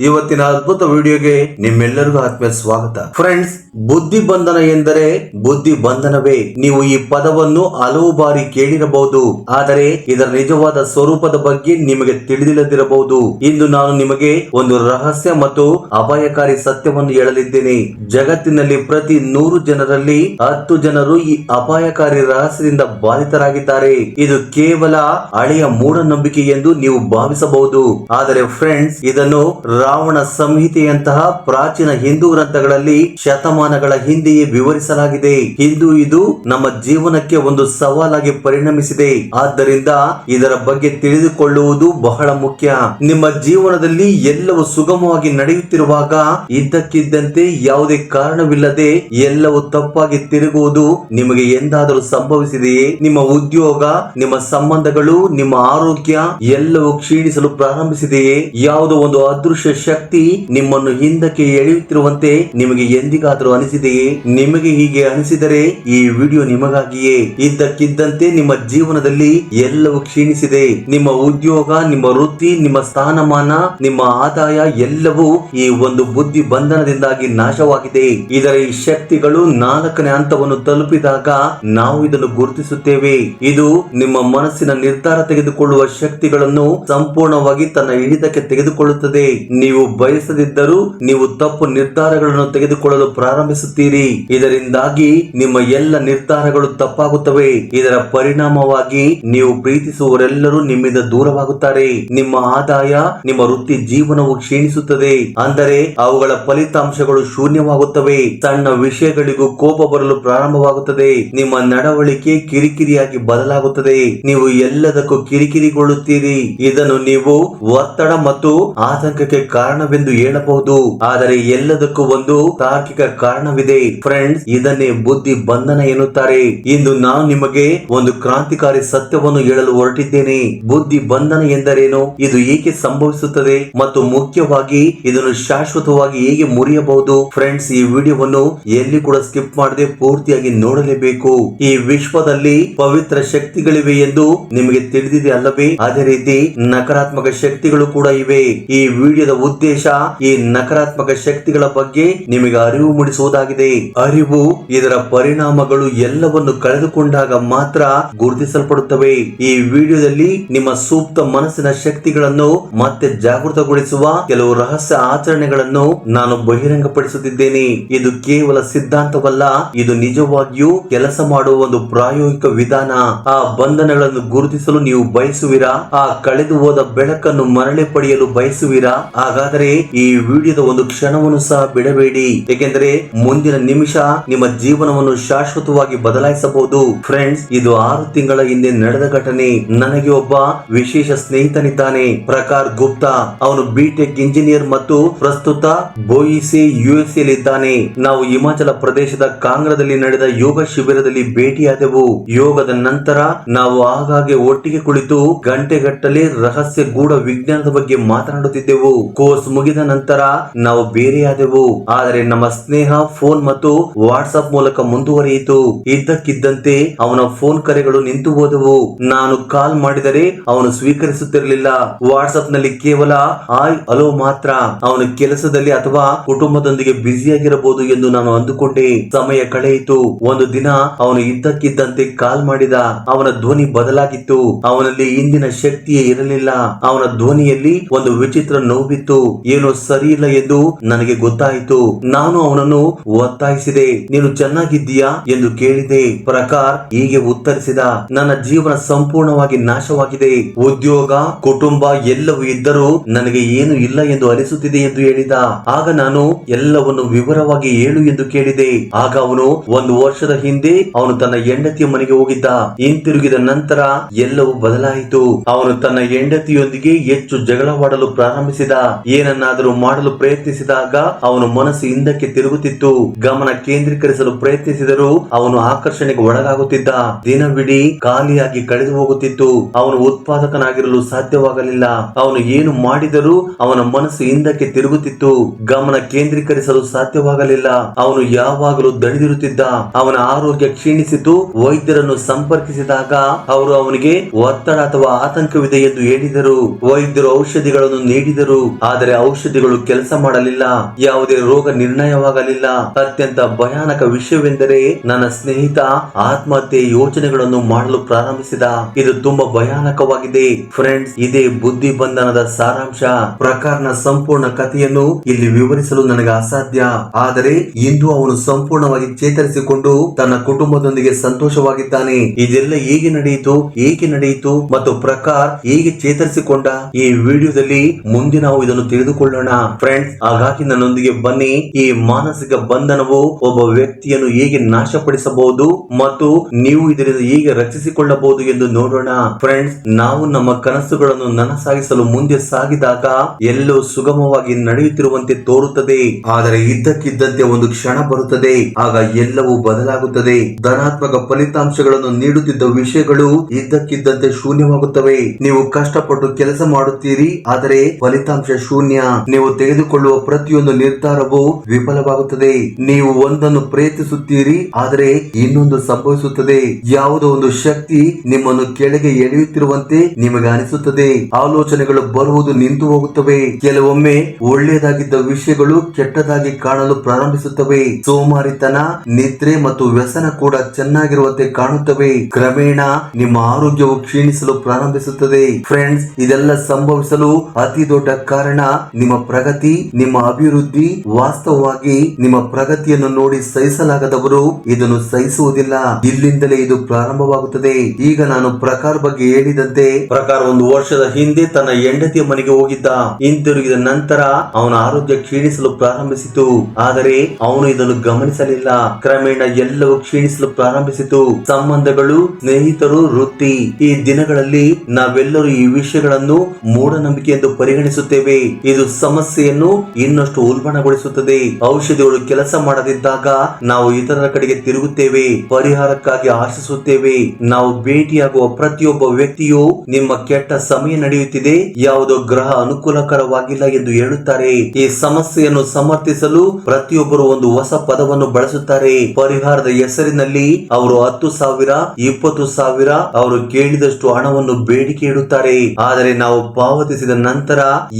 ಇವತ್ತಿನ ಅದ್ಭುತ ವಿಡಿಯೋಗೆ ನಿಮ್ಮೆಲ್ಲರಿಗೂ ಆತ್ಮೀಯ ಸ್ವಾಗತ. ಫ್ರೆಂಡ್ಸ್, ಬುದ್ಧಿ ಬಂಧನ ಎಂದರೆ ಬುದ್ಧಿ ಬಂಧನವೇ. ನೀವು ಈ ಪದವನ್ನು ಹಲವು ಬಾರಿ ಕೇಳಿರಬಹುದು, ಆದರೆ ಇದರ ನಿಜವಾದ ಸ್ವರೂಪದ ಬಗ್ಗೆ ನಿಮಗೆ ತಿಳಿದಿಲ್ಲದಿರಬಹುದು. ಇಂದು ನಾನು ನಿಮಗೆ ಒಂದು ರಹಸ್ಯ ಮತ್ತು ಅಪಾಯಕಾರಿ ಸತ್ಯವನ್ನು ಹೇಳಲಿದ್ದೇನೆ. ಜಗತ್ತಿನಲ್ಲಿ ಪ್ರತಿ 100 ಜನರಲ್ಲಿ 10 ಜನರು ಈ ಅಪಾಯಕಾರಿ ರಹಸ್ಯದಿಂದ ಬಾಧಿತರಾಗಿದ್ದಾರೆ. ಇದು ಕೇವಲ ಹಳೆಯ ಮೂಢನಂಬಿಕೆ ಎಂದು ನೀವು ಭಾವಿಸಬಹುದು, ಆದರೆ ಫ್ರೆಂಡ್ಸ್, ಇದನ್ನು ರಾವಣ ಸಂಹಿತೆಯಂತಹ ಪ್ರಾಚೀನ ಹಿಂದೂ ಗ್ರಂಥಗಳಲ್ಲಿ ಶತಮಾನಗಳ ಹಿಂದೆಯೇ ವಿವರಿಸಲಾಗಿದೆ. ಇದು ನಮ್ಮ ಜೀವನಕ್ಕೆ ಒಂದು ಸವಾಲಾಗಿ ಪರಿಣಮಿಸಿದೆ. ಆದ್ದರಿಂದ ಇದರ ಬಗ್ಗೆ ತಿಳಿದುಕೊಳ್ಳುವುದು ಬಹಳ ಮುಖ್ಯ. ನಿಮ್ಮ ಜೀವನದಲ್ಲಿ ಎಲ್ಲವೂ ಸುಗಮವಾಗಿ ನಡೆಯುತ್ತಿರುವಾಗ ಇದ್ದಕ್ಕಿದ್ದಂತೆ ಯಾವುದೇ ಕಾರಣವಿಲ್ಲದೆ ಎಲ್ಲವೂ ತಪ್ಪಾಗಿ ತಿರುಗುವುದು ನಿಮಗೆ ಎಂದಾದರೂ ಸಂಭವಿಸಿದೆಯೇ? ನಿಮ್ಮ ಉದ್ಯೋಗ, ನಿಮ್ಮ ಸಂಬಂಧಗಳು, ನಿಮ್ಮ ಆರೋಗ್ಯ ಎಲ್ಲವೂ ಕ್ಷೀಣಿಸಲು ಪ್ರಾರಂಭಿಸಿದೆಯೇ? ಯಾವುದೋ ಒಂದು ಅದೃಶ್ಯ ಶಕ್ತಿ ನಿಮ್ಮನ್ನು ಹಿಂದಕ್ಕೆ ಎಳೆಯುತ್ತಿರುವಂತೆ ನಿಮಗೆ ಎಂದಿಗಾದರೂ ಅನಿಸಿದೆಯೇ? ನಿಮಗೆ ಹೀಗೆ ಅನಿಸಿದರೆ ಈ ವಿಡಿಯೋ ನಿಮಗಾಗಿಯೇ. ಇದ್ದಕ್ಕಿದ್ದಂತೆ ನಿಮ್ಮ ಜೀವನದಲ್ಲಿ ಎಲ್ಲವೂ ಕ್ಷೀಣಿಸಿದೆ. ನಿಮ್ಮ ಉದ್ಯೋಗ, ನಿಮ್ಮ ವೃತ್ತಿ, ನಿಮ್ಮ ಸ್ಥಾನಮಾನ, ನಿಮ್ಮ ಆದಾಯ ಎಲ್ಲವೂ ಈ ಒಂದು ಬುದ್ಧಿ ಬಂಧನದಿಂದಾಗಿ ನಾಶವಾಗಿದೆ. ಇದರ ಈ ಶಕ್ತಿಗಳು 4ನೇ ಹಂತವನ್ನು ತಲುಪಿದಾಗ ನಾವು ಇದನ್ನು ಗುರುತಿಸುತ್ತೇವೆ. ಇದು ನಿಮ್ಮ ಮನಸ್ಸಿನ ನಿರ್ಧಾರ ತೆಗೆದುಕೊಳ್ಳುವ ಶಕ್ತಿಗಳನ್ನು ಸಂಪೂರ್ಣವಾಗಿ ತನ್ನ ಹಿಡಿತಕ್ಕೆ ತೆಗೆದುಕೊಳ್ಳುತ್ತದೆ. ನೀವು ಬಯಸದಿದ್ದರೂ ನೀವು ತಪ್ಪು ನಿರ್ಧಾರಗಳನ್ನು ತೆಗೆದುಕೊಳ್ಳಲು ಪ್ರಾರಂಭಿಸುತ್ತೀರಿ. ಇದರಿಂದಾಗಿ ನಿಮ್ಮ ಎಲ್ಲ ನಿರ್ಧಾರಗಳು ತಪ್ಪಾಗುತ್ತವೆ. ಇದರ ಪರಿಣಾಮವಾಗಿ ನೀವು ಪ್ರೀತಿಸುವವರೆಲ್ಲರೂ ನಿಮ್ಮಿಂದ ದೂರವಾಗುತ್ತಾರೆ. ನಿಮ್ಮ ಆದಾಯ, ನಿಮ್ಮ ವೃತ್ತಿ ಜೀವನವು ಕ್ಷೀಣಿಸುತ್ತದೆ. ಅಂದರೆ ಅವುಗಳ ಫಲಿತಾಂಶಗಳು ಶೂನ್ಯವಾಗುತ್ತವೆ. ಸಣ್ಣ ವಿಷಯಗಳಿಗೂ ಕೋಪ ಬರಲು ಪ್ರಾರಂಭವಾಗುತ್ತದೆ. ನಿಮ್ಮ ನಡವಳಿಕೆ ಕಿರಿಕಿರಿಯಾಗಿ ಬದಲಾಗುತ್ತದೆ. ನೀವು ಎಲ್ಲದಕ್ಕೂ ಕಿರಿಕಿರಿಗೊಳ್ಳುತ್ತೀರಿ. ಇದನ್ನು ನೀವು ಒತ್ತಡ ಮತ್ತು ಆತಂಕಕ್ಕೆ ಕಾರಣವೆಂದು ಹೇಳಬಹುದು, ಆದರೆ ಎಲ್ಲದಕ್ಕೂ ಒಂದು ತಾರ್ಕಿಕ ಕಾರಣವಿದೆ. ಫ್ರೆಂಡ್ಸ್, ಇದನ್ನೇ ಬುದ್ಧಿ ಬಂಧನ ಎನ್ನುತ್ತಾರೆ. ಇಂದು ನಾನು ನಿಮಗೆ ಒಂದು ಕ್ರಾಂತಿಕಾರಿ ಸತ್ಯವನ್ನು ಹೇಳಲು ಹೊರಟಿದ್ದೇನೆ. ಬುದ್ಧಿ ಬಂಧನ ಎಂದರೇನು, ಇದು ಏಕೆ ಸಂಭವಿಸುತ್ತದೆ ಮತ್ತು ಮುಖ್ಯವಾಗಿ ಇದನ್ನು ಶಾಶ್ವತವಾಗಿ ಹೇಗೆ ಮುರಿಯಬಹುದು? ಫ್ರೆಂಡ್ಸ್, ಈ ವಿಡಿಯೋವನ್ನು ಎಲ್ಲಿ ಕೂಡ ಸ್ಕಿಪ್ ಮಾಡದೆ ಪೂರ್ತಿಯಾಗಿ ನೋಡಲೇಬೇಕು. ಈ ವಿಶ್ವದಲ್ಲಿ ಪವಿತ್ರ ಶಕ್ತಿಗಳಿವೆ ಎಂದು ನಿಮಗೆ ತಿಳಿದಿದೆ ಅಲ್ಲವೇ? ಅದೇ ರೀತಿ ನಕಾರಾತ್ಮಕ ಶಕ್ತಿಗಳು ಕೂಡ ಇವೆ. ಈ ವಿಡಿಯೋದ ಉದ್ದೇಶ ಈ ನಕಾರಾತ್ಮಕ ಶಕ್ತಿಗಳ ಬಗ್ಗೆ ನಿಮಗೆ ಅರಿವು ಮೂಡಿಸುವುದಾಗಿದೆ. ಅರಿವು, ಇದರ ಪರಿಣಾಮಗಳು ಎಲ್ಲವನ್ನು ಕಳೆದುಕೊಂಡಾಗ ಮಾತ್ರ ಗುರುತಿಸಲ್ಪಡುತ್ತವೆ. ಈ ವಿಡಿಯೋದಲ್ಲಿ ನಿಮ್ಮ ಸೂಕ್ತ ಮನಸ್ಸಿನ ಶಕ್ತಿಗಳನ್ನು ಮತ್ತೆ ಜಾಗೃತಗೊಳಿಸುವ ಕೆಲವು ರಹಸ್ಯ ಆಚರಣೆಗಳನ್ನು ನಾನು ಬಹಿರಂಗಪಡಿಸುತ್ತಿದ್ದೇನೆ. ಇದು ಕೇವಲ ಸಿದ್ಧಾಂತವಲ್ಲ, ಇದು ನಿಜವಾಗಿಯೂ ಕೆಲಸ ಮಾಡುವ ಒಂದು ಪ್ರಾಯೋಗಿಕ ವಿಧಾನ. ಆ ಬಂಧನಗಳನ್ನು ಗುರುತಿಸಲು ನೀವು ಬಯಸುವಿರಾ? ಆ ಕಳೆದು ಹೋದ ಬೆಳಕನ್ನು ಮರಳಿ ಪಡೆಯಲು ಬಯಸುವಿರಾ? ಹಾಗಾದರೆ ಈ ವಿಡಿಯೋದ ಒಂದು ಕ್ಷಣವನ್ನು ಸಹ ಬಿಡಬೇಡಿ, ಏಕೆಂದರೆ ಮುಂದಿನ ನಿಮಿಷ ನಿಮ್ಮ ಜೀವನವನ್ನು ಶಾಶ್ವತವಾಗಿ ಬದಲಾಯಿಸಬಹುದು. ಫ್ರೆಂಡ್ಸ್, ಇದು 6 ತಿಂಗಳ ಹಿಂದೆ ನಡೆದ ಘಟನೆ. ನನಗೆ ಒಬ್ಬ ವಿಶೇಷ ಸ್ನೇಹಿತನಿದ್ದಾನೆ, ಪ್ರಕಾರ್ ಗುಪ್ತಾ. ಅವನು ಬಿಟೆಕ್ ಇಂಜಿನಿಯರ್ ಮತ್ತು ಪ್ರಸ್ತುತ ಬೋಯಿಸೆ USA ಇದ್ದಾನೆ. ನಾವು ಹಿಮಾಚಲ ಪ್ರದೇಶದ ಕಾಂಗ್ರಾದಲ್ಲಿ ನಡೆದ ಯೋಗ ಶಿಬಿರದಲ್ಲಿ ಭೇಟಿಯಾದೆವು. ಯೋಗದ ನಂತರ ನಾವು ಆಗಾಗ್ಗೆ ಒಟ್ಟಿಗೆ ಕುಳಿತು ಗಂಟೆಗಟ್ಟಲೆ ರಹಸ್ಯ ಗೂಢ ವಿಜ್ಞಾನದ ಬಗ್ಗೆ ಮಾತನಾಡುತ್ತಿದ್ದೆವು. ಕೋರ್ಸ್ ಮುಗಿದ ನಂತರ ನಾವು ಬೇರೆಯಾದೆವು, ಆದರೆ ನಮ್ಮ ಸ್ನೇಹ ಫೋನ್ ಮತ್ತು ವಾಟ್ಸ್ಆಪ್ ಮೂಲಕ ಮುಂದುವರಿಯಿತು. ಇದ್ದಕ್ಕಿದ್ದಂತೆ ಅವನ ಫೋನ್ ಕರೆಗಳು ನಿಂತು ಹೋದವು. ನಾನು ಕಾಲ್ ಮಾಡಿದರೆ ಅವನು ಸ್ವೀಕರಿಸುತ್ತಿರಲಿಲ್ಲ. ವಾಟ್ಸ್ಆಪ್ ನಲ್ಲಿ ಕೇವಲ ಹಾಯ್ ಹಲೋ ಮಾತ್ರ. ಅವನು ಕೆಲಸದಲ್ಲಿ ಅಥವಾ ಕುಟುಂಬದೊಂದಿಗೆ ಬ್ಯುಸಿಯಾಗಿರಬಹುದು ಎಂದು ನಾನು ಅಂದುಕೊಂಡೆ. ಸಮಯ ಕಳೆಯಿತು. ಒಂದು ದಿನ ಅವನು ಇದ್ದಕ್ಕಿದ್ದಂತೆ ಕಾಲ್ ಮಾಡಿದ. ಅವನ ಧ್ವನಿ ಬದಲಾಗಿತ್ತು. ಅವನಲ್ಲಿ ಇಂದಿನ ಶಕ್ತಿಯೇ ಇರಲಿಲ್ಲ. ಅವನ ಧ್ವನಿಯಲ್ಲಿ ಒಂದು ವಿಚಿತ್ರ ನೋವಿತ್ತು. ಏನೋ ಸರಿ ಇಲ್ಲ ಎಂದು ನನಗೆ ಗೊತ್ತಾಯಿತು. ನಾನು ಅವನನ್ನು ಒತ್ತಾಯಿಸಿದೆ. ನೀನು ಚೆನ್ನಾಗಿದ್ದೀಯಾ ಎಂದು ಕೇಳಿದೆ. ಪ್ರಕಾರ್ ಹೀಗೆ ಉತ್ತರಿಸಿದ, ನನ್ನ ಜೀವನ ಸಂಪೂರ್ಣವಾಗಿ ನಾಶವಾಗಿದೆ. ಉದ್ಯೋಗ, ಕುಟುಂಬ ಎಲ್ಲವೂ ಇದ್ದರೂ ನನಗೆ ಏನು ಇಲ್ಲ ಎಂದು ಅನಿಸುತ್ತಿದೆ ಎಂದು ಹೇಳಿದ. ಆಗ ನಾನು ಎಲ್ಲವನ್ನು ವಿವರವಾಗಿ ಹೇಳು ಎಂದು ಕೇಳಿದೆ. ಆಗ ಅವನು 1 ವರ್ಷದ ಹಿಂದೆ ಅವನು ತನ್ನ ಹೆಂಡತಿಯ ಮನೆಗೆ ಹೋಗಿದ್ದ. ಹಿಂತಿರುಗಿದ ನಂತರ ಎಲ್ಲವೂ ಬದಲಾಯಿತು. ಅವನು ತನ್ನ ಹೆಂಡತಿಯೊಂದಿಗೆ ಹೆಚ್ಚು ಜಗಳವಾಡಲು ಪ್ರಾರಂಭಿಸಿದ. ಏನನ್ನಾದರೂ ಮಾಡಲು ಪ್ರಯತ್ನಿಸಿದಾಗ ಅವನು ಮನಸ್ಸು ಹಿಂದಕ್ಕೆ ತಿರುಗುತ್ತಿತ್ತು. ಗಮನ ಕೇಂದ್ರೀಕರಿಸಲು ಪ್ರಯತ್ನಿಸಿದರೂ ಅವನು ಆಕರ್ಷಣೆಗೆ ಒಳಗಾಗುತ್ತಿದ್ದ. ದಿನವಿಡೀ ಖಾಲಿಯಾಗಿ ಕಳೆದು ಹೋಗುತ್ತಿತ್ತು. ಅವನು ಉತ್ಪಾದಕನಾಗಿರಲು ಸಾಧ್ಯವಾಗಲಿಲ್ಲ. ಅವನು ಏನು ಮಾಡಿದರೂ ಅವನ ಮನಸ್ಸು ಹಿಂದಕ್ಕೆ ತಿರುಗುತ್ತಿತ್ತು. ಗಮನ ಕೇಂದ್ರೀಕರಿಸಲು ಸಾಧ್ಯವಾಗಲಿಲ್ಲ. ಅವನು ಯಾವಾಗಲೂ ದಣಿದಿರುತ್ತಿದ್ದ. ಅವನ ಆರೋಗ್ಯ ಕ್ಷೀಣಿಸಿತು. ವೈದ್ಯರನ್ನು ಸಂಪರ್ಕಿಸಿದಾಗ ಅವರು ಅವನಿಗೆ ಒತ್ತಡ ಅಥವಾ ಆತಂಕವಿದೆ ಎಂದು ಹೇಳಿದರು. ವೈದ್ಯರು ಔಷಧಿಗಳನ್ನು ನೀಡಿದರು, ಆದರೆ ಔಷಧಿಗಳು ಕೆಲಸ ಮಾಡಲಿಲ್ಲ. ಯಾವುದೇ ರೋಗ ನಿರ್ಣಯವಾಗಲಿಲ್ಲ. ಅತ್ಯಂತ ಭಯಾನಕ ವಿಷಯವೆಂದರೆ ನನ್ನ ಸ್ನೇಹಿತ ಆತ್ಮಹತ್ಯೆ ಯೋಚನೆಗಳನ್ನು ಮಾಡಲು ಪ್ರಾರಂಭಿಸಿದ. ಇದು ತುಂಬಾ ಭಯಾನಕವಾಗಿದೆ ಫ್ರೆಂಡ್ಸ್. ಇದೇ ಬುದ್ಧಿ ಬಂಧನದ ಸಾರಾಂಶ. ಪ್ರಕಾರ್ನ ಸಂಪೂರ್ಣ ಕಥೆಯನ್ನು ಇಲ್ಲಿ ವಿವರಿಸಲು ನನಗೆ ಅಸಾಧ್ಯ. ಆದರೆ ಇಂದು ಅವನು ಸಂಪೂರ್ಣವಾಗಿ ಚೇತರಿಸಿಕೊಂಡು ತನ್ನ ಕುಟುಂಬದೊಂದಿಗೆ ಸಂತೋಷವಾಗಿದ್ದಾನೆ. ಇದೆಲ್ಲ ಹೇಗೆ ನಡೆಯಿತು ಮತ್ತು ಪ್ರಕಾರ್ ಹೇಗೆ ಚೇತರಿಸಿಕೊಂಡ ಈ ವಿಡಿಯೋದಲ್ಲಿ ಮುಂದೆ ನಾವು ಇದನ್ನು ತಿಳಿದುಕೊಳ್ಳೋಣ ಫ್ರೆಂಡ್ಸ್. ಹಾಗಾಗಿ ನನ್ನೊಂದಿಗೆ ಬನ್ನಿ. ಈ ಮಾನಸಿಕ ಬಂಧನವು ಒಬ್ಬ ವ್ಯಕ್ತಿಯನ್ನು ಹೇಗೆ ನಾಶಪಡಿಸಬಹುದು ಮತ್ತು ನೀವು ಇದರಿಂದ ಹೇಗೆ ರಕ್ಷಿಸಿಕೊಳ್ಳಬಹುದು ಎಂದು ನೋಡೋಣ ಫ್ರೆಂಡ್ಸ್. ನಾವು ನಮ್ಮ ಕನಸುಗಳನ್ನು ನನಸಾಗಿಸಲು ಮುಂದೆ ಸಾಗಿದಾಗ ಎಲ್ಲವೂ ಸುಗಮವಾಗಿ ನಡೆಯುತ್ತಿರುವಂತೆ ತೋರುತ್ತದೆ. ಆದರೆ ಇದ್ದಕ್ಕಿದ್ದಂತೆ ಒಂದು ಕ್ಷಣ ಬರುತ್ತದೆ, ಆಗ ಎಲ್ಲವೂ ಬದಲಾಗುತ್ತದೆ. ಧನಾತ್ಮಕ ಫಲಿತಾಂಶಗಳನ್ನು ನೀಡುತ್ತಿದ್ದ ವಿಷಯಗಳು ಇದ್ದಕ್ಕಿದ್ದಂತೆ ಶೂನ್ಯವಾಗುತ್ತವೆ. ನೀವು ಕಷ್ಟಪಟ್ಟು ಕೆಲಸ ಮಾಡುತ್ತೀರಿ, ಆದರೆ ಫಲಿತಾಂಶ ಶೂನ್ಯ. ನೀವು ತೆಗೆದುಕೊಳ್ಳುವ ಪ್ರತಿಯೊಂದು ನಿರ್ಧಾರವು ವಿಫಲವಾಗುತ್ತದೆ. ನೀವು ಒಂದನ್ನು ಪ್ರಯತ್ನಿಸುತ್ತೀರಿ, ಆದರೆ ಇನ್ನೊಂದು ಸಂಭವಿಸುತ್ತದೆ. ಯಾವುದೋ ಒಂದು ಶಕ್ತಿ ನಿಮ್ಮನ್ನು ಕೆಳಗೆ ಎಳೆಯುತ್ತಿರುವಂತೆ ನಿಮಗೆ ಅನಿಸುತ್ತದೆ. ಆಲೋಚನೆಗಳು ಬರುವುದು ನಿಂತು ಹೋಗುತ್ತವೆ. ಕೆಲವೊಮ್ಮೆ ಒಳ್ಳೆಯದಾಗಿದ್ದ ವಿಷಯಗಳು ಕೆಟ್ಟದಾಗಿ ಕಾಣಲು ಪ್ರಾರಂಭಿಸುತ್ತವೆ. ಸೋಮಾರಿತನ, ನಿದ್ರೆ ಮತ್ತು ವ್ಯಸನ ಕೂಡ ಚೆನ್ನಾಗಿರುವಂತೆ ಕಾಣುತ್ತವೆ. ಕ್ರಮೇಣ ನಿಮ್ಮ ಆರೋಗ್ಯವು ಕ್ಷೀಣಿಸಲು ಪ್ರಾರಂಭಿಸುತ್ತದೆ. ಫ್ರೆಂಡ್ಸ್, ಇದೆಲ್ಲ ಸಂಭವಿಸಲು ಅತಿ ದೊಡ್ಡ ಕಾರಣ ನಿಮ್ಮ ಪ್ರಗತಿ, ನಿಮ್ಮ ಅಭಿವೃದ್ಧಿ. ವಾಸ್ತವವಾಗಿ ನಿಮ್ಮ ಪ್ರಗತಿಯನ್ನು ನೋಡಿ ಸಹಿಸಲಾಗದವರು ಇದನ್ನು ಸಹಿಸುವುದಿಲ್ಲ. ಇಲ್ಲಿಂದಲೇ ಇದು ಪ್ರಾರಂಭವಾಗುತ್ತದೆ. ಈಗ ನಾನು ಪ್ರಕಾರ್ ಬಗ್ಗೆ ಹೇಳಿದಂತೆ, ಪ್ರಕಾರ್ ಒಂದು ವರ್ಷದ ಹಿಂದೆ ತನ್ನ ಹೆಂಡತಿಯ ಮನೆಗೆ ಹೋಗಿದ್ದ. ಹಿಂತಿರುಗಿದ ನಂತರ ಅವನ ಆರೋಗ್ಯ ಕ್ಷೀಣಿಸಲು ಪ್ರಾರಂಭಿಸಿತು. ಆದರೆ ಅವನು ಇದನ್ನು ಗಮನಿಸಲಿಲ್ಲ. ಕ್ರಮೇಣ ಎಲ್ಲವೂ ಕ್ಷೀಣಿಸಲು ಪ್ರಾರಂಭಿಸಿತು. ಸಂಬಂಧಗಳು, ಸ್ನೇಹಿತರು, ವೃತ್ತಿ. ಈ ದಿನಗಳಲ್ಲಿ ನಾವೆಲ್ಲರೂ ಈ ವಿಷಯಗಳನ್ನು ಮೂಢನಂಬಿಕೆ ಎಂದು ಪರಿಗಣಿಸುತ್ತೇವೆ. ಇದು ಸಮಸ್ಯೆಯನ್ನು ಇನ್ನಷ್ಟು ಉಲ್ಬಣಗೊಳಿಸುತ್ತದೆ. ಔಷಧಿಗಳು ಕೆಲಸ ಮಾಡದಿದ್ದಾಗ ನಾವು ಇತರರ ಕಡೆಗೆ ತಿರುಗುತ್ತೇವೆ, ಪರಿಹಾರಕ್ಕಾಗಿ ಆಶಿಸುತ್ತೇವೆ. ನಾವು ಭೇಟಿಯಾಗುವ ಪ್ರತಿಯೊಬ್ಬ ವ್ಯಕ್ತಿಯು ನಿಮ್ಮ ಕೆಟ್ಟ ಸಮಯ ನಡೆಯುತ್ತಿದೆ, ಯಾವುದೋ ಗ್ರಹ ಅನುಕೂಲಕರವಾಗಿಲ್ಲ ಎಂದು ಹೇಳುತ್ತಾರೆ. ಈ ಸಮಸ್ಯೆಯನ್ನು ಸಮರ್ಥಿಸಲು ಪ್ರತಿಯೊಬ್ಬರು ಒಂದು ಹೊಸ ಪದವನ್ನು ಬಳಸುತ್ತಾರೆ. ಪರಿಹಾರದ ಹೆಸರಿನಲ್ಲಿ ಅವರು 10,000, 20,000 ಅವರು ಕೇಳಿದಷ್ಟು ಹಣವನ್ನು ಬೇಡಿಕೆ ಇಡುತ್ತಾರೆ. ಆದರೆ ನಾವು ಪಾವತಿಸಿದ ನಂತರ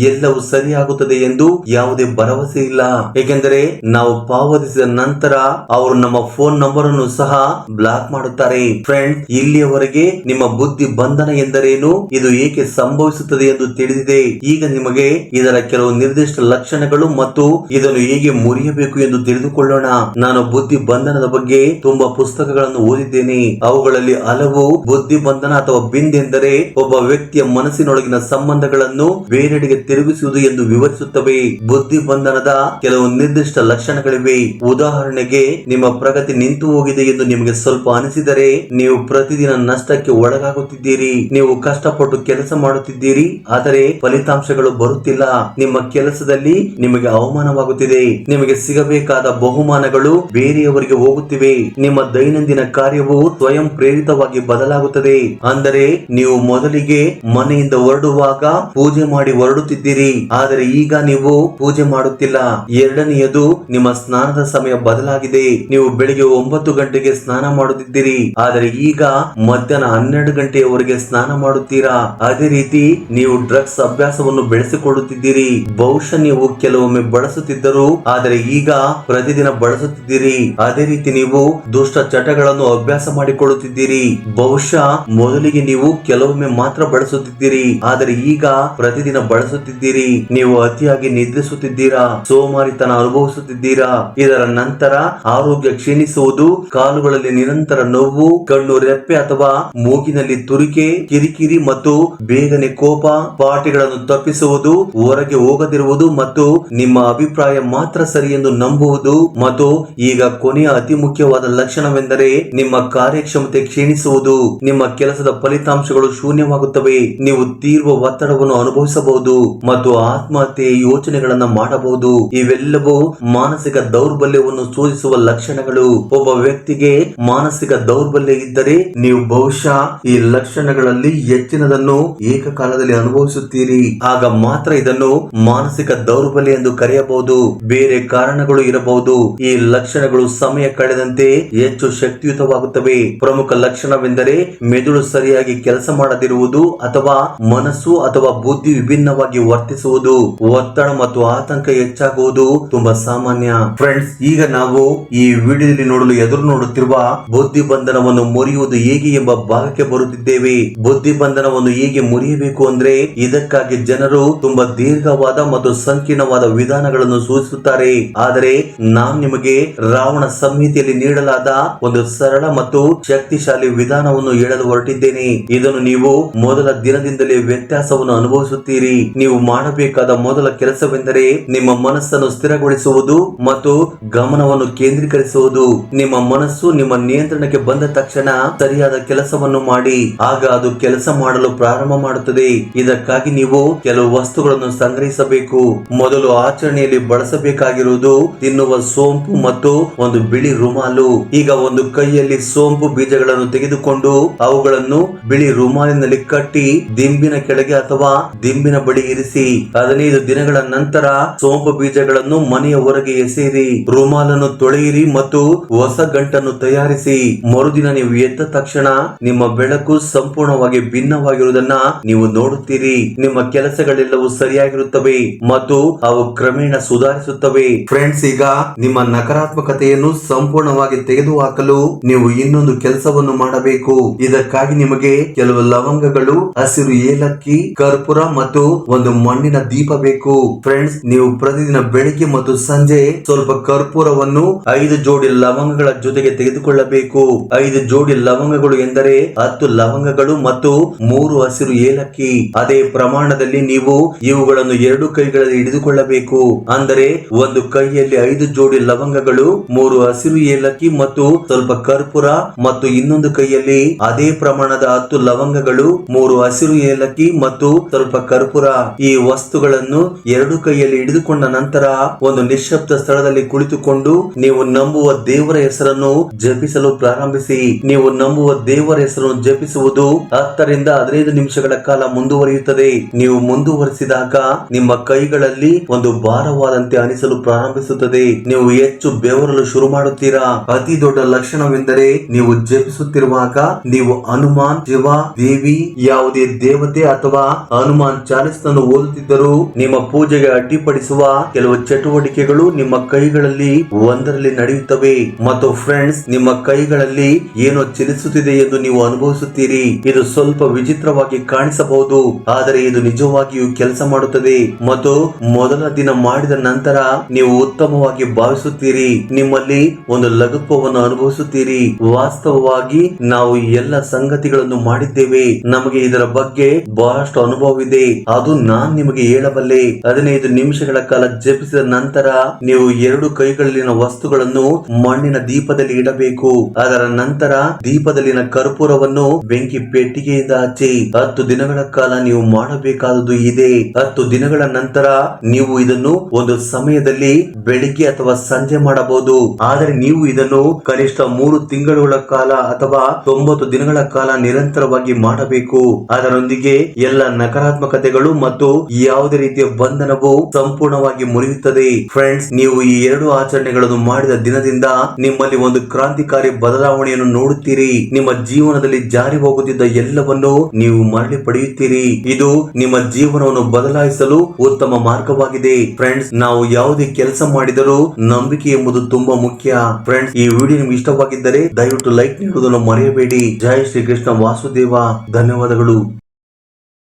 ಎಲ್ಲವೂ ಸರಿಯಾಗುತ್ತದೆ ಎಂದು ಯಾವುದೇ ಭರವಸೆ ಇಲ್ಲ. ಏಕೆಂದರೆ ನಾವು ಪಾವತಿಸಿದ ನಂತರ ಅವರು ನಮ್ಮ ಫೋನ್ ನಂಬರ್ ಅನ್ನು ಸಹ ಬ್ಲಾಕ್ ಮಾಡುತ್ತಾರೆ. ಫ್ರೆಂಡ್ಸ್, ಇಲ್ಲಿಯವರೆಗೆ ನಿಮ್ಮ ಬುದ್ಧಿ ಬಂಧನ ಎಂದರೇನು, ಇದು ಏಕೆ ಸಂಭವಿಸುತ್ತದೆ ಎಂದು ತಿಳಿದಿದೆ. ಈಗ ನಿಮಗೆ ಇದರ ಕೆಲವು ನಿರ್ದಿಷ್ಟ ಲಕ್ಷಣಗಳು ಮತ್ತು ಇದನ್ನು ಹೇಗೆ ಮುರಿಯಬೇಕು ಎಂದು ತಿಳಿದುಕೊಳ್ಳೋಣ. ನಾನು ಬುದ್ಧಿ ಬಂಧನದ ಬಗ್ಗೆ ತುಂಬಾ ಪುಸ್ತಕಗಳನ್ನು ಓದಿದ್ದೇನೆ. ಅವುಗಳಲ್ಲಿ ಹಲವು ಬುದ್ಧಿ ಬಂಧನ ಅಥವಾ ಬಿಂದ್ ಎಂದರೆ ಒಬ್ಬ ವ್ಯಕ್ತಿಯ ಮನಸ್ಸಿನೊಳಗಿನ ಸಂಬಂಧಗಳನ್ನು ಬೇರೆಡೆಗೆ ತಿರುಗಿಸುವುದು ಎಂದು ವಿವರಿಸುತ್ತವೆ. ಬುದ್ಧಿ ಬಂಧನದ ಕೆಲವು ನಿರ್ದಿಷ್ಟ ಲಕ್ಷಣಗಳಿವೆ. ಉದಾಹರಣೆಗೆ, ನಿಮ್ಮ ಪ್ರಗತಿ ನಿಂತು ಹೋಗಿದೆ ಎಂದು ನಿಮಗೆ ಸ್ವಲ್ಪ ಅನಿಸಿದರೆ ನೀವು ಪ್ರತಿದಿನ ನಷ್ಟಕ್ಕೆ ಒಳಗಾಗುತ್ತಿದ್ದೀರಿ. ನೀವು ಕಷ್ಟಪಟ್ಟು ಕೆಲಸ ಮಾಡುತ್ತಿದ್ದೀರಿ, ಆದರೆ ಫಲಿತಾಂಶಗಳು ಬರುತ್ತಿಲ್ಲ. ನಿಮ್ಮ ಕೆಲಸದಲ್ಲಿ ನಿಮಗೆ ಅವಮಾನವಾಗುತ್ತಿದೆ. ನಿಮಗೆ ಸಿಗಬೇಕಾದ ಬಹುಮಾನಗಳು ಬೇರೆಯವರಿಗೆ ಹೋಗುತ್ತಿವೆ. ನಿಮ್ಮ ದೈನಂದಿನ ಕಾರ್ಯವು ಸ್ವಯಂ ಪ್ರೇರಿತವಾಗಿ ಬದಲಾಗುತ್ತದೆ. ಅಂದರೆ ನೀವು ಮೊದಲಿಗೆ ಮನೆಯಿಂದ ಹೊರಡುವಾಗ ಪೂಜೆ ಮಾಡಿ ಹೊರಡುತ್ತಿದ್ದೀರಿ, ಆದರೆ ಈಗ ನೀವು ಪೂಜೆ ಮಾಡುತ್ತಿಲ್ಲ. ಎರಡನೆಯದು, ನಿಮ್ಮ ಸ್ನಾನದ ಸಮಯ ಬದಲಾಗಿದೆ. ನೀವು ಬೆಳಿಗ್ಗೆ 9 ಗಂಟೆಗೆ ಸ್ನಾನ ಮಾಡುತ್ತಿದ್ದೀರಿ, ಆದರೆ ಈಗ ಮಧ್ಯಾಹ್ನ 12 ಗಂಟೆಯವರೆಗೆ ಸ್ನಾನ ಮಾಡುತ್ತೀರಾ. ಅದೇ ರೀತಿ ನೀವು ಡ್ರಗ್ಸ್ ಅಭ್ಯಾಸವನ್ನು ಬೆಳೆಸಿಕೊಳ್ಳುತ್ತಿದ್ದೀರಿ. ಬಹುಶಃ ನೀವು ಕೆಲವೊಮ್ಮೆ ಬಳಸುತ್ತಿದ್ದರು, ಆದರೆ ಈಗ ಪ್ರತಿದಿನ ಬಳಸುತ್ತಿದ್ದೀರಿ. ಅದೇ ರೀತಿ ನೀವು ದುಷ್ಟ ಚಟಗಳನ್ನು ಅಭ್ಯಾಸ ಮಾಡಿಕೊಳ್ಳುತ್ತಿದ್ದೀರಿ. ಬಹುಶಃ ಮೊದಲಿಗೆ ನೀವು ಕೆಲವೊಮ್ಮೆ ಮಾತ್ರ ಬಳಸುತ್ತಿದ್ದೀರಿ, ಆದರೆ ಈಗ ಪ್ರತಿದಿನ ಬಳಸುತ್ತಿದ್ದೀರಿ. ನೀವು ಅತಿಯಾಗಿ ನಿದ್ರಿಸುತ್ತಿದ್ದೀರಾ, ಸೋಮಾರಿತನ ಅನುಭವಿಸುತ್ತಿದ್ದೀರಾ. ಇದರ ನಂತರ ಆರೋಗ್ಯ ಕ್ಷೀಣಿಸುವುದು, ಕಾಲುಗಳಲ್ಲಿ ನಿರಂತರ ನೋವು, ಕಣ್ಣು ರೆಪ್ಪೆ ಅಥವಾ ಮೂಗಿನಲ್ಲಿ ತುರಿಕೆ, ಕಿರಿಕಿರಿ ಮತ್ತು ಬೇಗನೆ ಕೋಪ, ಪಾರ್ಟಿಗಳನ್ನು ತಪ್ಪಿಸುವುದು, ಹೊರಗೆ ಹೋಗದಿರುವುದು ಮತ್ತು ನಿಮ್ಮ ಅಭಿಪ್ರಾಯ ಮಾತ್ರ ಸರಿ ಎಂದು ನಂಬುವುದು. ಮತ್ತು ಈಗ ಕೊನೆಯ ಅತಿ ಮುಖ್ಯವಾದ ಲಕ್ಷಣವೆಂದರೆ ನಿಮ್ಮ ಕಾರ್ಯಕ್ಷಮತೆ ಕ್ಷೀಣಿಸುವುದು. ನಿಮ್ಮ ಕೆಲಸದ ಫಲಿತಾಂಶಗಳು ಶೂನ್ಯವಾಗುತ್ತವೆ. ನೀವು ತೀವ್ರ ಒತ್ತಡವನ್ನು ಅನುಭವಿಸಬಹುದು ಮತ್ತು ಆತ್ಮಹತ್ಯೆ ಯೋಚನೆಗಳನ್ನು ಮಾಡಬಹುದು. ಇವೆಲ್ಲವೂ ಮಾನಸಿಕ ದೌರ್ಬಲ್ಯವನ್ನು ಸೂಚಿಸುವ ಲಕ್ಷಣಗಳು. ಒಬ್ಬ ವ್ಯಕ್ತಿಗೆ ಮಾನಸಿಕ ದೌರ್ಬಲ್ಯ ಇದ್ದರೆ ನೀವು ಬಹುಶಃ ಈ ಲಕ್ಷಣಗಳಲ್ಲಿ ಹೆಚ್ಚಿನದನ್ನು ಏಕಕಾಲದಲ್ಲಿ ಅನುಭವಿಸುತ್ತೀರಿ. ಆಗ ಮಾತ್ರ ಇದನ್ನು ಮಾನಸಿಕ ದೌರ್ಬಲ್ಯ ಎಂದು ಕರೆಯಬಹುದು. ಬೇರೆ ಕಾರಣಗಳು ಇರಬಹುದು. ಈ ಲಕ್ಷಣಗಳು ಸಮಯ ಕಳೆದಂತೆ ಹೆಚ್ಚು ಶಕ್ತಿಯುತವಾಗುತ್ತವೆ. ಪ್ರಮುಖ ಲಕ್ಷಣವೆಂದರೆ ಮೆದುಳು ಸರಿಯಾಗಿ ಕೆಲಸ ಮಾಡದಿರುವುದು ಅಥವಾ ಮನಸ್ಸು ಅಥವಾ ಬುದ್ಧಿ ವಿಭಿನ್ನವಾಗಿ ವರ್ತಿಸುವುದು. ವರ್ತಿಸುವುದು, ಒತ್ತಡ ಮತ್ತು ಆತಂಕ ಹೆಚ್ಚಾಗುವುದು ತುಂಬಾ ಸಾಮಾನ್ಯ. ಫ್ರೆಂಡ್ಸ್, ಈಗ ನಾವು ಈ ವಿಡಿಯೋದಲ್ಲಿ ನೋಡಲು ಎದುರು ನೋಡುತ್ತಿರುವ ಬುದ್ಧಿ ಬಂಧನವನ್ನು ಮುರಿಯುವುದು ಹೇಗೆ ಎಂಬ ಭಾಗಕ್ಕೆ ಬರುತ್ತಿದ್ದೇವೆ. ಬುದ್ಧಿ ಬಂಧನವನ್ನು ಹೇಗೆ ಮುರಿಯಬೇಕು ಅಂದ್ರೆ ಇದಕ್ಕಾಗಿ ಜನರು ತುಂಬಾ ದೀರ್ಘವಾದ ಮತ್ತು ಸಂಕೀರ್ಣವಾದ ವಿಧಾನಗಳನ್ನು ಸೂಚಿಸುತ್ತಾರೆ. ಆದರೆ ನಾನು ನಿಮಗೆ ರಾವಣ ಸಂಹಿತೆಯಲ್ಲಿ ನೀಡಲಾದ ಒಂದು ಸರಳ ಮತ್ತು ಶಕ್ತಿಶಾಲಿ ವಿಧಾನವನ್ನು ಹೇಳಲು ಹೊರಟಿದ್ದೇನೆ. ಇದನ್ನು ನೀವು ಮೊದಲ ದಿನದಿಂದಲೇ ವ್ಯತ್ಯಾಸವನ್ನು ಅನುಭವಿಸುತ್ತೀರಿ. ನೀವು ಮಾಡಬೇಕಾದ ಮೊದಲ ಕೆಲಸವೆಂದರೆ ನಿಮ್ಮ ಮನಸ್ಸನ್ನು ಸ್ಥಿರಗೊಳಿಸುವುದು ಮತ್ತು ಗಮನವನ್ನು ಕೇಂದ್ರೀಕರಿಸುವುದು. ನಿಮ್ಮ ಮನಸ್ಸು ನಿಮ್ಮ ನಿಯಂತ್ರಣಕ್ಕೆ ಬಂದ ತಕ್ಷಣ ಸರಿಯಾದ ಕೆಲಸವನ್ನು ಮಾಡಿ, ಆಗ ಅದು ಕೆಲಸ ಮಾಡಲು ಪ್ರಾರಂಭ ಮಾಡುತ್ತದೆ. ಇದಕ್ಕಾಗಿ ನೀವು ಕೆಲವು ವಸ್ತುಗಳನ್ನು ಸಂಗ್ರಹಿಸಬೇಕು. ಮೊದಲು ಆಚರಣೆಯಲ್ಲಿ ಬಳಸಬೇಕಾಗಿರುವುದು ತಿನ್ನುವ ಸೋಂಪು ಮತ್ತು ಒಂದು ಬಿಳಿ ರುಮಾಲು. ಈಗ ಒಂದು ಕೈಯಲ್ಲಿ ಸೋಂಪು ಬೀಜಗಳನ್ನು ತೆಗೆದುಕೊಂಡು ಅವುಗಳನ್ನು ಬಿಳಿ ರುಮಾಲಿನಲ್ಲಿ ಕಟ್ಟಿ ದಿಂಬಿನ ಕೆಳಗೆ ಅಥವಾ ದಿಂಬಿನ ಬಳಿ ಇರಿಸಿ. 15 ದಿನಗಳ ನಂತರ ಸೋಂಪು ಬೀಜಗಳನ್ನು ಮನೆಯ ಹೊರಗೆ ಎಸೆಯಿರಿ. ರುಮಾಲನ್ನು ತೊಳೆಯಿರಿ ಮತ್ತು ಹೊಸ ಗಂಟನ್ನು ತಯಾರಿಸಿ. ಮರುದಿನ ನೀವು ಎದ್ದ ತಕ್ಷಣ ನಿಮ್ಮ ಬೆಳಕು ಸಂಪೂರ್ಣವಾಗಿ ಭಿನ್ನವಾಗಿರುವುದನ್ನ ನೀವು ನೋಡುತ್ತೀರಿ. ನಿಮ್ಮ ಕೆಲಸಗಳೆಲ್ಲವೂ ಸರಿಯಾಗಿರುತ್ತವೆ ಮತ್ತು ಅವು ಕ್ರಮೇಣ ಸುಧಾರಿಸುತ್ತವೆ. ಫ್ರೆಂಡ್ಸ್, ಈಗ ನಿಮ್ಮ ನಕಾರಾತ್ಮಕತೆಯನ್ನು ಸಂಪೂರ್ಣವಾಗಿ ತೆಗೆದುಹಾಕಲು ನೀವು ಇನ್ನೊಂದು ಕೆಲಸವನ್ನು ಮಾಡಬೇಕು. ಇದಕ್ಕಾಗಿ ನಿಮಗೆ ಕೆಲವು ಲವಂಗಗಳು, ಹಸಿರು ಏಲಕ್ಕಿ, ಕರ್ಪೂರ ಮತ್ತು ಒಂದು ಮಣ್ಣಿನ ದೀಪ ಬೇಕು. ಫ್ರೆಂಡ್ಸ್, ನೀವು ಪ್ರತಿದಿನ ಬೆಳಿಗ್ಗೆ ಮತ್ತು ಸಂಜೆ ಸ್ವಲ್ಪ ಕರ್ಪೂರವನ್ನು 5 ಜೋಡಿ ಲವಂಗಗಳ ಜೊತೆಗೆ ತೆಗೆದುಕೊಳ್ಳಬೇಕು. 5 ಜೋಡಿ ಲವಂಗಗಳು ಎಂದರೆ 10 ಲವಂಗಗಳು ಮತ್ತು 3 ಹಸಿರು ಏಲಕ್ಕಿ. ಅದೇ ಪ್ರಮಾಣದಲ್ಲಿ ನೀವು ಇವುಗಳನ್ನು 2 ಕೈಗಳಲ್ಲಿ ಹಿಡಿದುಕೊಳ್ಳಬೇಕು. ಅಂದರೆ ಒಂದು ಕೈಯಲ್ಲಿ 5 ಜೋಡಿ ಲವಂಗಗಳು, 3 ಹಸಿರು ಏಲಕ್ಕಿ ಮತ್ತು ಸ್ವಲ್ಪ ಕರ್ಪೂರ, ಮತ್ತು ಇನ್ನೊಂದು ಕೈಯಲ್ಲಿ ಅದೇ ಪ್ರಮಾಣದ 10 ಲವಂಗಗಳು, 3 ಹಸಿರು ಏಲಕ್ಕಿ ಮತ್ತು ಸ್ವಲ್ಪ ಕರ್ಪೂರ. ಈ ವಸ್ತುಗಳನ್ನು 2 ಕೈಯಲ್ಲಿ ಹಿಡಿದುಕೊಂಡ ನಂತರ ಒಂದು ನಿಶ್ಶಬ್ದ ಸ್ಥಳದಲ್ಲಿ ಕುಳಿತುಕೊಂಡು ನೀವು ನಂಬುವ ದೇವರ ಹೆಸರನ್ನು ಜಪಿಸಲು ಪ್ರಾರಂಭಿಸಿ. ನೀವು ನಂಬುವ ದೇವರ ಹೆಸರನ್ನು ಜಪಿಸುವುದು 10 ರಿಂದ 15 ನಿಮಿಷಗಳ ಕಾಲ ಮುಂದುವರಿಯುತ್ತದೆ. ನೀವು ಮುಂದುವರಿಸಿದಾಗ ನಿಮ್ಮ ಕೈಗಳಲ್ಲಿ ಒಂದು ಭಾರವಾದಂತೆ ಅನಿಸಲು ಪ್ರಾರಂಭಿಸುತ್ತದೆ. ನೀವು ಹೆಚ್ಚು ಬೆವರಲು ಶುರು ಮಾಡುತ್ತೀರಾ. ಅತಿ ದೊಡ್ಡ ಲಕ್ಷಣವೆಂದರೆ ನೀವು ಜಪಿಸುತ್ತಿರುವಾಗ ನೀವು ಹನುಮಾನ್, ಶಿವ, ದೇವಿ, ಯಾವುದೇ ದೇವತೆ ಅಥವಾ ಹನುಮಾನ್ ಚಾಲಿಸನ್ನು ಓದುತ್ತಿದ್ದರೂ ನಿಮ್ಮ ಪೂಜೆಗೆ ಅಡ್ಡಿಪಡಿಸುವ ಕೆಲವು ಚಟುವಟಿಕೆಗಳು ನಿಮ್ಮ ಕೈಗಳಲ್ಲಿ ಒಂದರಲ್ಲಿ ನಡೆಯುತ್ತವೆ. ಮತ್ತು ಫ್ರೆಂಡ್ಸ್, ನಿಮ್ಮ ಕೈಗಳಲ್ಲಿ ಏನೋ ಚಲಿಸುತ್ತಿದೆ ಎಂದು ನೀವು ಅನುಭವಿಸುತ್ತೀರಿ. ಇದು ಸ್ವಲ್ಪ ವಿಚಿತ್ರವಾಗಿ ಕಾಣಿಸಬಹುದು, ಆದರೆ ಇದು ನಿಜವಾಗಿಯೂ ಕೆಲಸ ಮಾಡುತ್ತದೆ. ಮತ್ತು ಮೊದಲ ದಿನ ಮಾಡಿದ ನಂತರ ನೀವು ಉತ್ತಮವಾಗಿ ಭಾವಿಸುತ್ತೀರಿ. ನಿಮ್ಮಲ್ಲಿ ಒಂದು ಲಘುತ್ವವನ್ನು ಅನುಭವಿಸುತ್ತೀರಿ. ವಾಸ್ತವವಾಗಿ ನಾವು ಎಲ್ಲ ಸಂಗತಿಗಳನ್ನು ಮಾಡಿದ್ದೇವೆ. ನಮಗೆ ಇದರ ಬಗ್ಗೆ ಬಹಳಷ್ಟು ಅನುಭವವಿದೆ. ಅದು ನಾನ್ ನಿಮಗೆ ಹೇಳಬಲ್ಲೆ. 15 ನಿಮಿಷಗಳ ಕಾಲ ಜಪಿಸಿದ ನಂತರ ನೀವು 2 ಕೈಗಳಲ್ಲಿನ ವಸ್ತುಗಳನ್ನು ಮಣ್ಣಿನ ದೀಪದಲ್ಲಿ ಇಡಬೇಕು. ಅದರ ನಂತರ ದೀಪದಲ್ಲಿನ ಕರ್ಪೂರವನ್ನು ಬೆಂಕಿ ಪೆಟ್ಟಿಗೆಯಿಂದ ಹಚ್ಚಿ 10 ದಿನಗಳ ಕಾಲ ನೀವು ಮಾಡಬೇಕಾದುದು ಇದೆ. 10 ದಿನಗಳ ನಂತರ ನೀವು ಇದನ್ನು ಒಂದು ಸಮಯದಲ್ಲಿ ಬೆಳಿಗ್ಗೆ ಅಥವಾ ಸಂಜೆ ಮಾಡಬಹುದು. ಆದರೆ ನೀವು ಇದನ್ನು ಕನಿಷ್ಠ 3 ತಿಂಗಳುಗಳ ಕಾಲ ಅಥವಾ 90 ದಿನಗಳ ಕಾಲ ನಿರಂತರವಾಗಿ ಮಾಡಬೇಕು. ಅದರೊಂದಿಗೆ ಎಲ್ಲ ನಕಾರಾತ್ಮಕತೆಗಳು ಮತ್ತು ಯಾವುದೇ ರೀತಿಯ ಬಂಧನವು ಸಂಪೂರ್ಣವಾಗಿ ಮುರಿಯುತ್ತದೆ. ಫ್ರೆಂಡ್ಸ್, ನೀವು ಈ 2 ಆಚರಣೆಗಳನ್ನು ಮಾಡಿದ ದಿನದಿಂದ ನಿಮ್ಮಲ್ಲಿ ಒಂದು ಕ್ರಾಂತಿಕಾರಿ ಬದಲಾವಣೆಯನ್ನು ನೋಡುತ್ತೀರಿ. ನಿಮ್ಮ ಜೀವನದಲ್ಲಿ ಜಾರಿ ಹೋಗುತ್ತಿದ್ದ ಎಲ್ಲವನ್ನು ನೀವು ಮರಳಿ ಪಡೆಯುತ್ತೀರಿ. ಇದು ನಿಮ್ಮ ಜೀವನವನ್ನು ಬದಲಾಯಿಸಲು ಉತ್ತಮ ಮಾರ್ಗವಾಗಿದೆ. ಫ್ರೆಂಡ್ಸ್, ನಾವು ಯಾವುದೇ ಕೆಲಸ ಮಾಡಿದರೂ ನಂಬಿಕೆ ಎಂಬುದು ತುಂಬಾ ಮುಖ್ಯ. ಫ್ರೆಂಡ್ಸ್, ಈ ವಿಡಿಯೋ ನಿಮ್ಗೆ ಇಷ್ಟವಾಗಿದ್ದರೆ ದಯವಿಟ್ಟು ಲೈಕ್ ನೀಡುವುದನ್ನು ಮರೆಯಬೇಡಿ. ಜೈ ಶ್ರೀ ಕೃಷ್ಣ ವಾಸುದೇವ. ಧನ್ಯವಾದಗಳು.